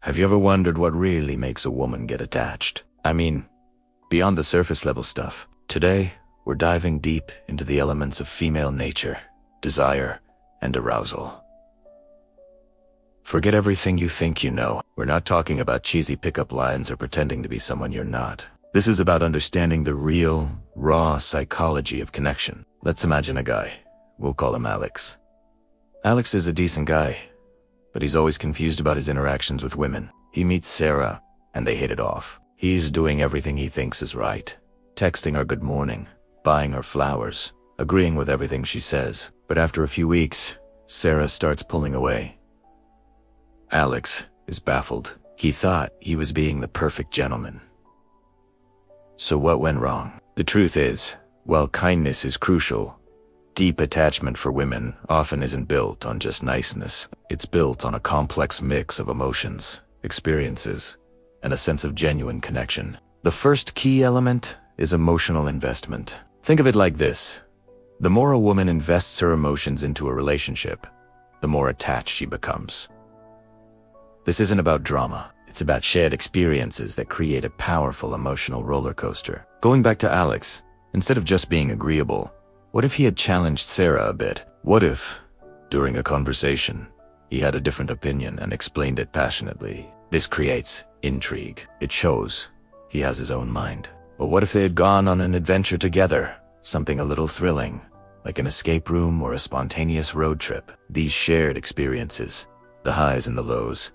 Have you ever wondered what really makes a woman get attached? I mean, beyond the surface level stuff. Today, we're diving deep into the elements of female nature, desire, and arousal. Forget everything you think you know. We're not talking about cheesy pickup lines or pretending to be someone you're not. This is about understanding the real, raw psychology of connection. Let's imagine a guy. We'll call him Alex. Alex is a decent guy, but he's always confused about his interactions with women. He meets Sarah, and they hit it off. He's doing everything he thinks is right. Texting her good morning, buying her flowers, agreeing with everything she says. But after a few weeks, Sarah starts pulling away. Alex is baffled. He thought he was being the perfect gentleman. So what went wrong? The truth is, while kindness is crucial, deep attachment for women often isn't built on just niceness. It's built on a complex mix of emotions, experiences, and a sense of genuine connection. The first key element is emotional investment. Think of it like this. The more a woman invests her emotions into a relationship, the more attached she becomes. This isn't about drama. It's about shared experiences that create a powerful emotional roller coaster. Going back to Alex, instead of just being agreeable, what if he had challenged Sarah a bit? What if, during a conversation, he had a different opinion and explained it passionately? This creates intrigue. It shows he has his own mind. Or what if they had gone on an adventure together? Something a little thrilling, like an escape room or a spontaneous road trip. These shared experiences, the highs and the lows,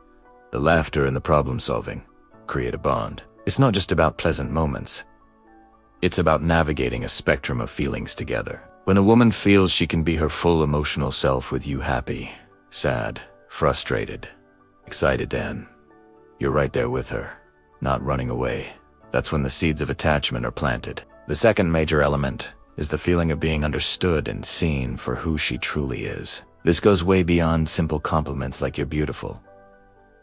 the laughter and the problem solving, create a bond. It's not just about pleasant moments. It's about navigating a spectrum of feelings together. When a woman feels she can be her full emotional self with you, happy, sad, frustrated, excited, and you're right there with her, not running away. That's when the seeds of attachment are planted. The second major element is the feeling of being understood and seen for who she truly is. This goes way beyond simple compliments like "you're beautiful."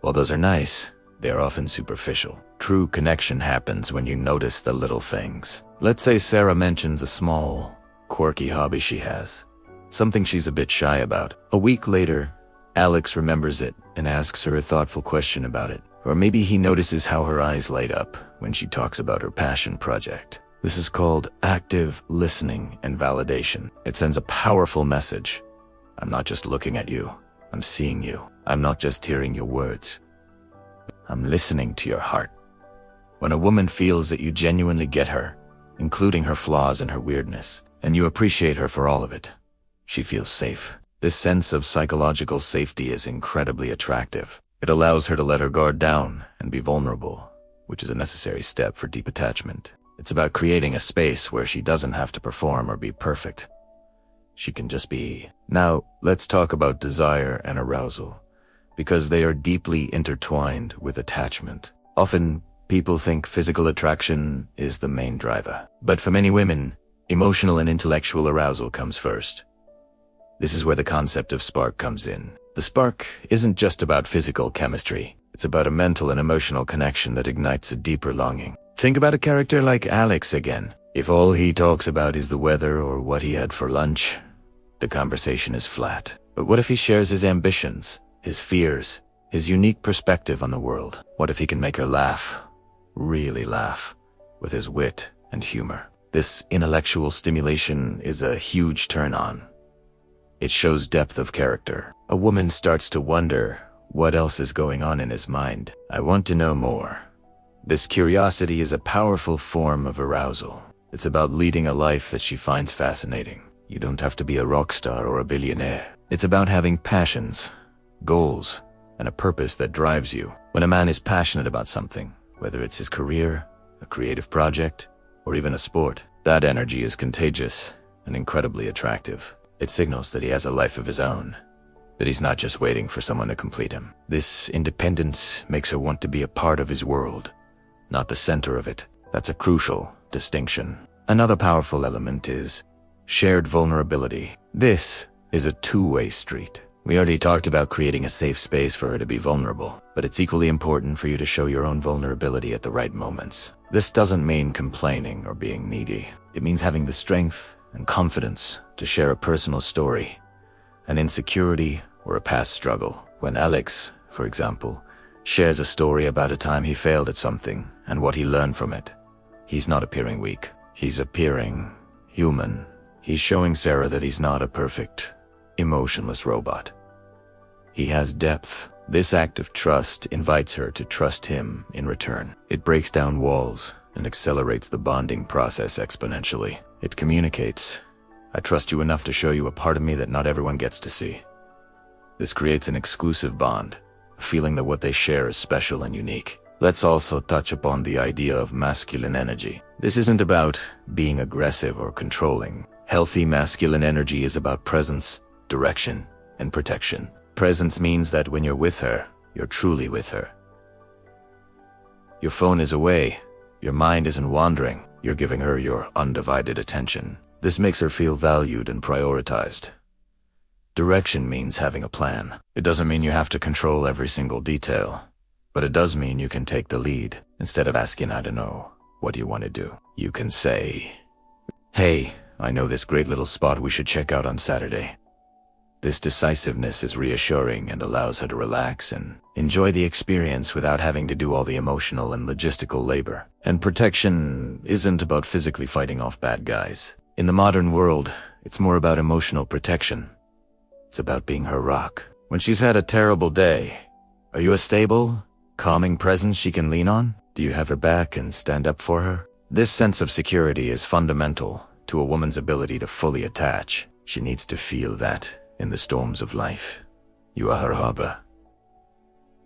While those are nice, they are often superficial. True connection happens when you notice the little things. Let's say Sarah mentions a small, quirky hobby she has, something she's a bit shy about. A week later, Alex remembers it and asks her a thoughtful question about it. Or maybe he notices how her eyes light up when she talks about her passion project. This is called active listening and validation. It sends a powerful message. I'm not just looking at you, I'm seeing you. I'm not just hearing your words, I'm listening to your heart. When a woman feels that you genuinely get her, including her flaws and her weirdness, and you appreciate her for all of it, she feels safe. This sense of psychological safety is incredibly attractive. It allows her to let her guard down and be vulnerable, which is a necessary step for deep attachment. It's about creating a space where she doesn't have to perform or be perfect. She can just be. Now, let's talk about desire and arousal, because they are deeply intertwined with attachment. Often, people think physical attraction is the main driver. But for many women, emotional and intellectual arousal comes first. This is where the concept of spark comes in. The spark isn't just about physical chemistry. It's about a mental and emotional connection that ignites a deeper longing. Think about a character like Alex again. If all he talks about is the weather or what he had for lunch, the conversation is flat. But what if he shares his ambitions, his fears, his unique perspective on the world? What if he can make her laugh, really laugh, with his wit and humor? This intellectual stimulation is a huge turn-on. It shows depth of character. A woman starts to wonder what else is going on in his mind. I want to know more. This curiosity is a powerful form of arousal. It's about leading a life that she finds fascinating. You don't have to be a rock star or a billionaire. It's about having passions, goals, and a purpose that drives you. When a man is passionate about something, whether it's his career, a creative project, or even a sport, that energy is contagious and incredibly attractive. It signals that he has a life of his own, that he's not just waiting for someone to complete him. This independence makes her want to be a part of his world, not the center of it. That's a crucial distinction. Another powerful element is shared vulnerability. This is a two-way street. We already talked about creating a safe space for her to be vulnerable, but it's equally important for you to show your own vulnerability at the right moments. This doesn't mean complaining or being needy. It means having the strength and confidence to share a personal story, an insecurity, or a past struggle. When Alex, for example, shares a story about a time he failed at something and what he learned from it. He's not appearing weak. He's appearing human. He's showing Sarah that he's not a perfect, emotionless robot. He has depth. This act of trust invites her to trust him in return. It breaks down walls and accelerates the bonding process exponentially. It communicates, I trust you enough to show you a part of me that not everyone gets to see. This creates an exclusive bond, a feeling that what they share is special and unique. Let's also touch upon the idea of masculine energy. This isn't about being aggressive or controlling. Healthy masculine energy is about presence, direction, and protection. Presence means that when you're with her, you're truly with her. Your phone is away, your mind isn't wandering, you're giving her your undivided attention. This makes her feel valued and prioritized. Direction means having a plan. It doesn't mean you have to control every single detail, but it does mean you can take the lead. Instead of asking, I don't know, what do you want to do? You can say, hey, I know this great little spot we should check out on Saturday. This decisiveness is reassuring and allows her to relax and enjoy the experience without having to do all the emotional and logistical labor. And protection isn't about physically fighting off bad guys. In the modern world, it's more about emotional protection. It's about being her rock. When she's had a terrible day, are you a stable, calming presence she can lean on? Do you have her back and stand up for her? This sense of security is fundamental to a woman's ability to fully attach. She needs to feel that in the storms of life, you are her harbor.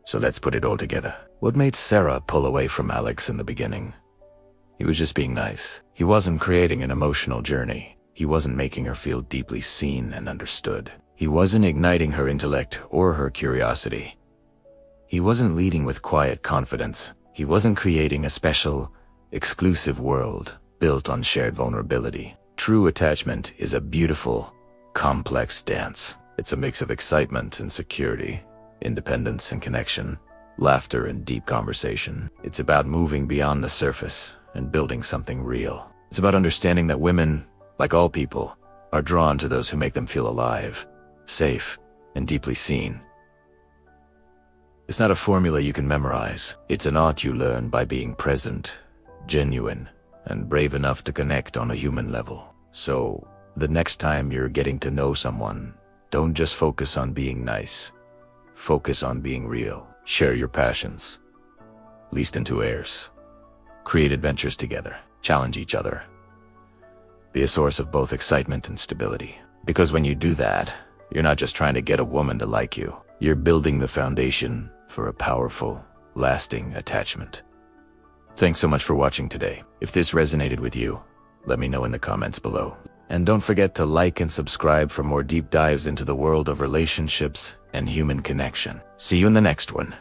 So let's put it all together. What made Sarah pull away from Alex in the beginning? He was just being nice. He wasn't creating an emotional journey. He wasn't making her feel deeply seen and understood. He wasn't igniting her intellect or her curiosity. He wasn't leading with quiet confidence. He wasn't creating a special, exclusive world built on shared vulnerability. True attachment is a beautiful, complex dance. It's a mix of excitement and security, independence and connection, laughter and deep conversation. It's about moving beyond the surface and building something real. It's about understanding that women, like all people, are drawn to those who make them feel alive, safe, and deeply seen. It's not a formula you can memorize. It's an art you learn by being present, genuine, and brave enough to connect on a human level. So, the next time you're getting to know someone, don't just focus on being nice. Focus on being real. Share your passions. Least into airs. Create adventures together. Challenge each other. Be a source of both excitement and stability. Because when you do that, you're not just trying to get a woman to like you. You're building the foundation for a powerful, lasting attachment. Thanks so much for watching today. If this resonated with you, let me know in the comments below. And don't forget to like and subscribe for more deep dives into the world of relationships and human connection. See you in the next one.